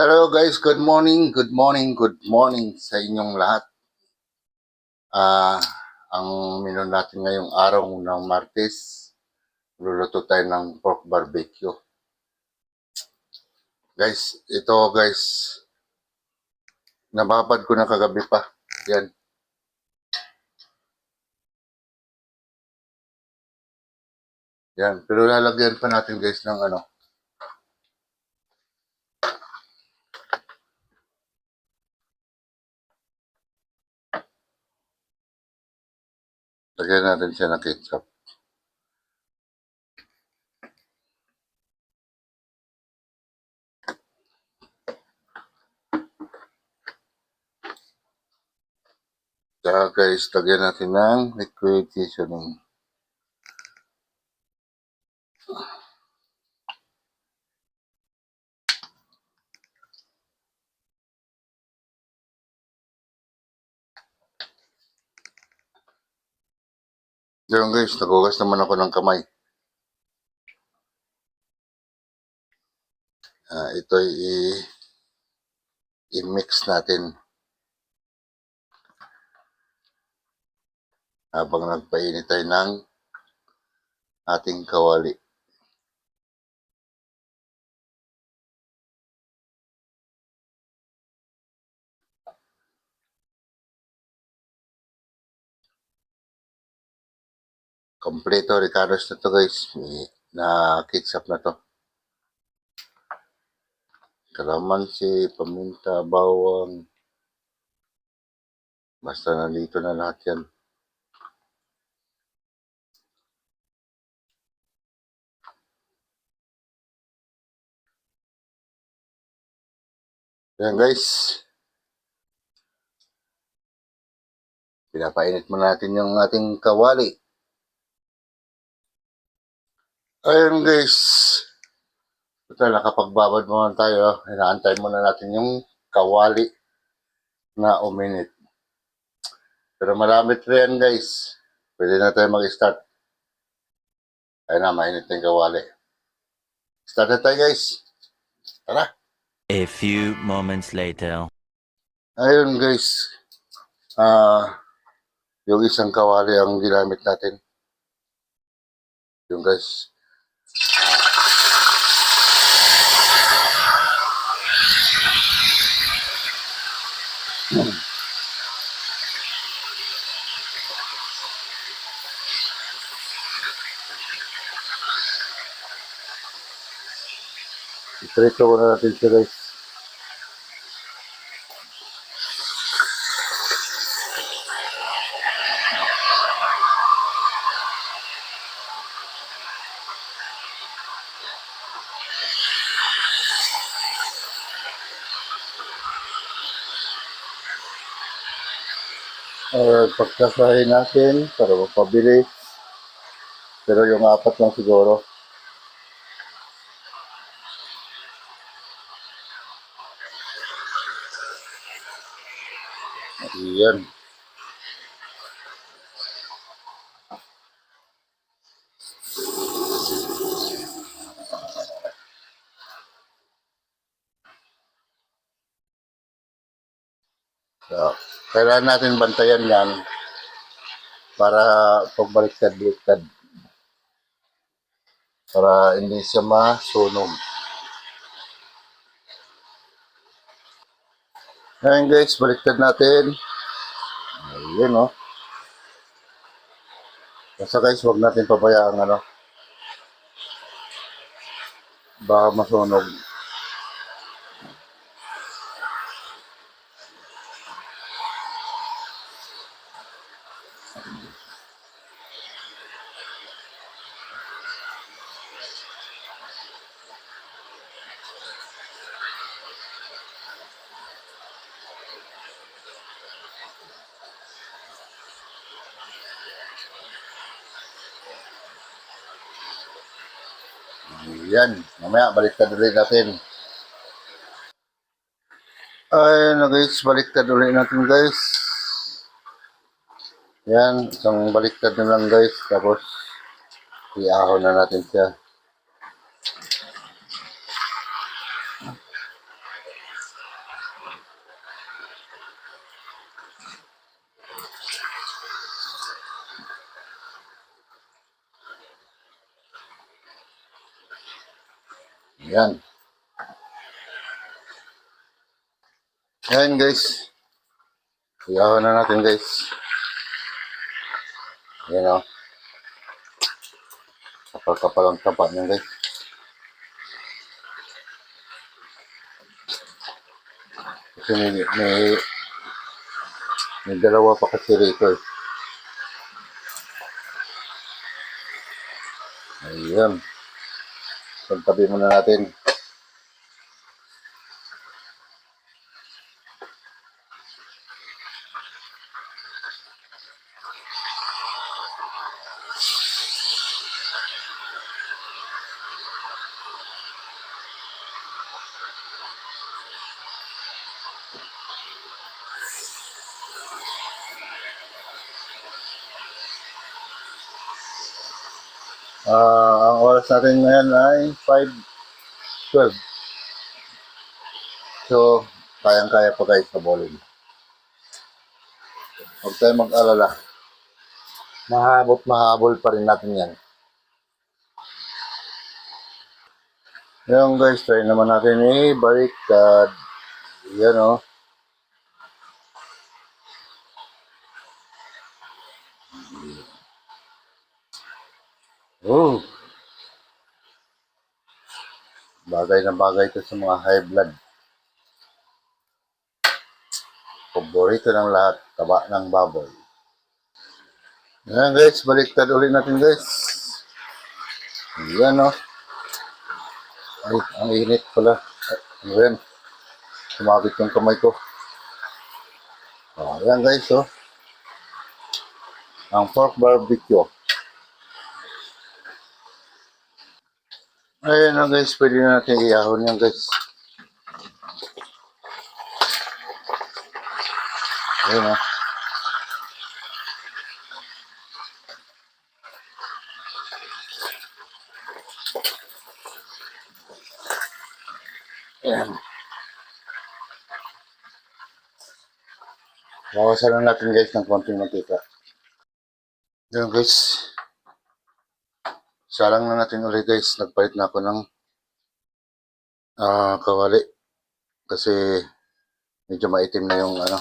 Hello guys, good morning, good morning, good morning sa inyong lahat. Ah, ang menu natin ngayong araw ng Martes, luluto tayo ng pork barbecue. Guys, ito guys, nababad ko na kagabi pa. Yan. Yan, pero lalagyan pa natin guys ng lagyan natin siya ng ketchup. Saka guys, lagyan natin ng liquid seasoning. Yan guys, nagugas naman ako ng kamay. Ito i-mix natin habang nagpainit tayo ng ating kawali. Kompleto Ricardo's na to guys. Na ketchup na to. Kalamansi, paminta, bawang. Basta nandito na lahat yan. Yan guys. Pinapainit mo natin yung ating kawali. Ayun guys. Ito, nakapagbabad muna tayo. Inaantay muna natin yung kawali na uminit. Pero malamit rin guys. Pwede na tayo mag-start. Ayun na, mainit na yung kawali. Start na tayo guys. Tara. A few moments later. Ayun guys. Yung isang kawali ang ginamit natin. Yung guys. Itrito ko na natin siya guys. Pagkasahin natin para mapabilis. Pero yung apat lang siguro. Ayan. So, kailangan natin bantayan yan para pagbaliktad-baliktad. Para hindi siya masunog. Ayan guys, baliktad natin. Ayan o. Basta guys, huwag natin pabayaan baka masunog. Ayan, mamaya baliktad ulit natin. Ayan na guys, baliktad ulit natin guys. Yan, isang baliktad na lang guys. Tapos, iahon na natin siya. Yan. Yan guys. Iyawan na natin guys. Yan o. Kapal-kapal ang taba niyan guys. Kasi may dalawa pa kasi rito eh. Ayan. Tabi muna natin. Ang oras natin ngayon ay 5:12. So, kayang-kaya pa guys sa bowling. Huwag tayo mag-alala. Mahabol pa rin natin yan. Yung guys, try naman natin baliktad. Yan o. Oh. Bagay na bagay ito sa mga high blood. Paborito ng lahat, taba ng baboy. Yan guys, baliktad ulit natin guys. Yan o. Ay, ang init pala. Ano yan? Sumabit yung kamay ko. Yan guys o. Ang pork barbecue. Ayan na guys, pwede na natin iahon yan guys. Ayan na. Ayan. Bawasan na natin guys ng konting mantika. Ayan guys. Salang na natin ulit guys. Nagpalit na ako ng kawali. Kasi medyo maitim na yung ano.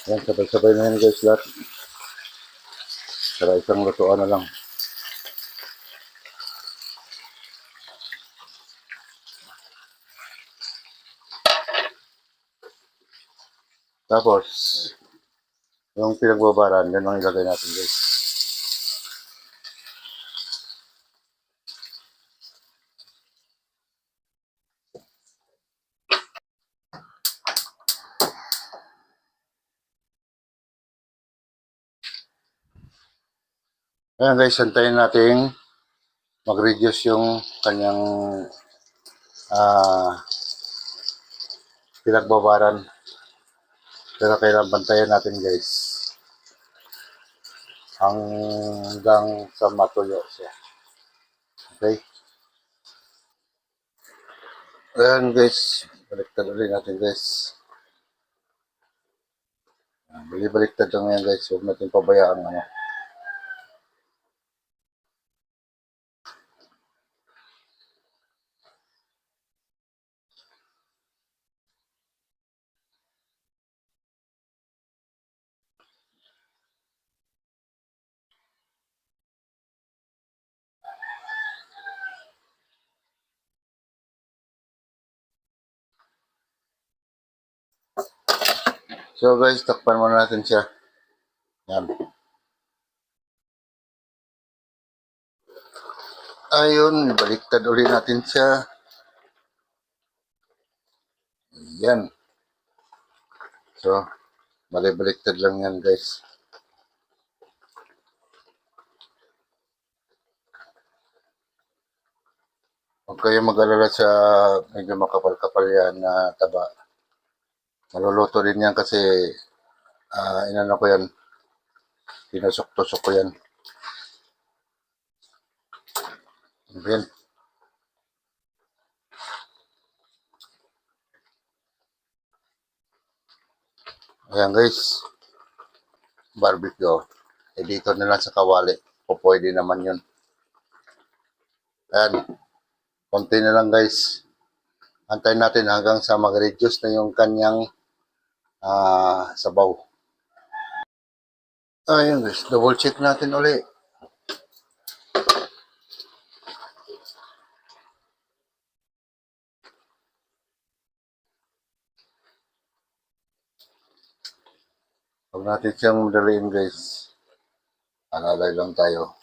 Ayan, sabay-sabay na yan guys lahat. Para isang lutuan na lang. Tapos, yung pinagbabaran, yan ang ilagay natin guys. Ayan guys, antayin natin mag-reduce yung kanyang pinagbabaran. Pero kailangan bantayan natin guys. Hanggang sa matuyo siya. Okay? Ayan guys, baliktad ulit natin guys. Bali-baliktad lang yan guys, huwag natin pabayaan ano. So guys, takpan muna natin siya. Yan. Ayun, baliktad ulit natin siya. Yan. So, bali-baliktad lang yan guys. Huwag kayo mag-alala sa medyo makapal-kapal yan na taba. Maluluto din yan kasi inano ko yan. Pinasok-tusok ko yan. Yan. Ayan guys, barbecue. Eh dito na lang sa kawali. O pwede naman yun. Ayan, konti na lang guys. Antayin natin hanggang sa mag-reduce na yung kanyang sabaw. Ayan guys, double check natin uli. Huwag natin siyang madaliin guys. Alalay lang tayo.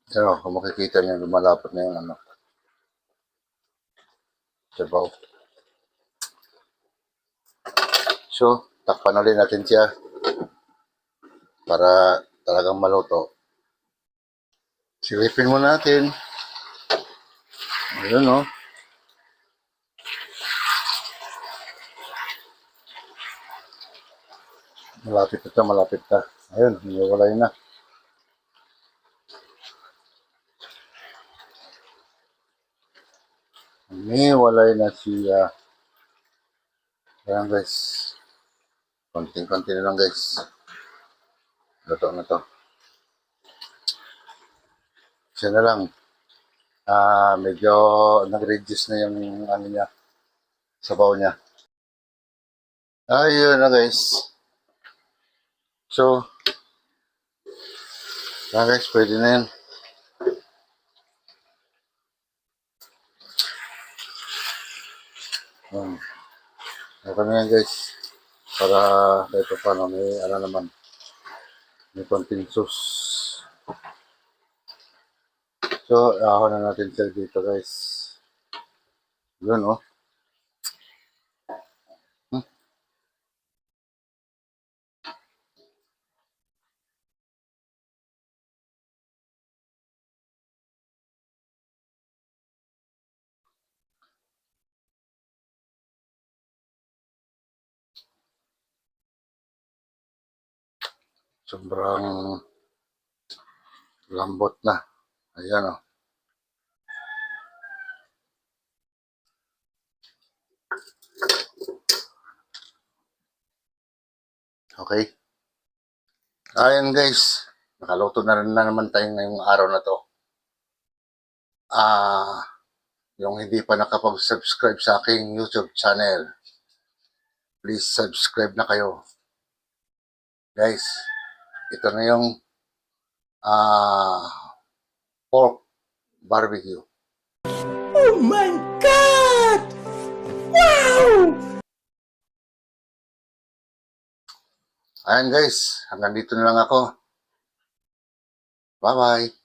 Pero kung makikita niyo, lumalapot na yung sabaw. So, takpan ulit natin siya para talagang maluto. Silipin mo natin. Ayun o. Malapit na siya, malapit na. Ayun, hiwalay na. Hiwalay na siya. Ayan guys. Konting-konti na lang guys. Luto na to. Siya na lang. Medyo nag-reduce na yung niya, sabaw niya. Ayun na guys. So, guys, pwede na yan. Okay na yan guys. Para kahit pa paano may naman. May konting sauce. So, ahon na natin siya dito guys. Yun oh. Sobrang lambot na. Ayan oh. Okay. Ayan guys. Nakaluto na rin na naman tayo ngayong araw na to. Yung hindi pa nakapag-subscribe sa aking YouTube channel, please subscribe na kayo. Guys, ito na yung pork barbecue. Oh my God! Wow! Ayan guys, hanggang dito na lang ako. Bye-bye.